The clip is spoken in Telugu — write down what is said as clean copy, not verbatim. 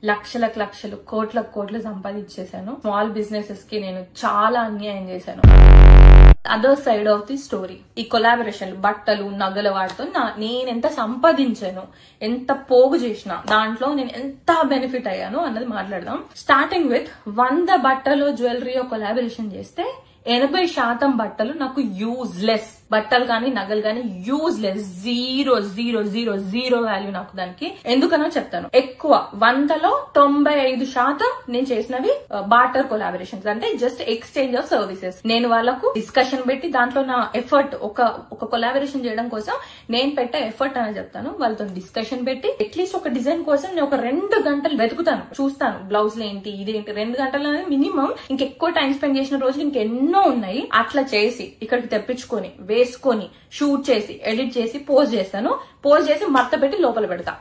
లక్షలు కోట్లు సంపాదించేశాను. స్మాల్ బిజినెసెస్ కి నేను చాలా అన్యాయం చేశాను. Other side of the story, ఈ కొలాబరేషన్ బట్టలు నగల వాటితో నేను ఎంత సంపాదించాను, ఎంత పోగు చేసిన, దాంట్లో నేను ఎంత బెనిఫిట్ అయ్యాను అన్నది మాట్లాడదాం. స్టార్టింగ్ విత్ 100 బట్టలు జ్యువెలరీ కొలాబరేషన్ చేస్తే 80% బట్టలు నాకు యూజ్లెస్. బట్టలు కానీ నగలు కానీ యూజ్లెస్, జీరో వాల్యూ నాకు దానికి. ఎందుకనో చెప్తాను. ఎక్కువ 100లో 95% నేను చేసినవి బార్టర్ కొలాబరేషన్స్, అంటే జస్ట్ ఎక్స్చేంజ్ ఆఫ్ సర్వీసెస్. నేను వాళ్ళకు డిస్కషన్ పెట్టి దాంట్లో నా ఎఫర్ట్, ఒక కొలాబరేషన్ చేయడం కోసం నేను పెట్టే ఎఫర్ట్ అని చెప్తాను. వాళ్ళతో డిస్కషన్ పెట్టి అట్లీస్ట్ ఒక డిజైన్ కోసం నేను ఒక 2 గంటలు వెతుకుతాను, చూస్తాను బ్లౌజ్ ఏంటి ఇదేంటి. 2 గంటలు అనేది మినిమం. ఇంకెక్కువ టైం స్పెండ్ చేసిన రోజులు ఇంకెన్నో ఉన్నాయి. అట్లా చేసి ఇక్కడికి తెప్పించుకొని వేసుకొని షూట్ చేసి ఎడిట్ చేసి పోస్ట్ చేస్తాను. పోస్ట్ చేసి మడత పెట్టి లోపల పెడతా.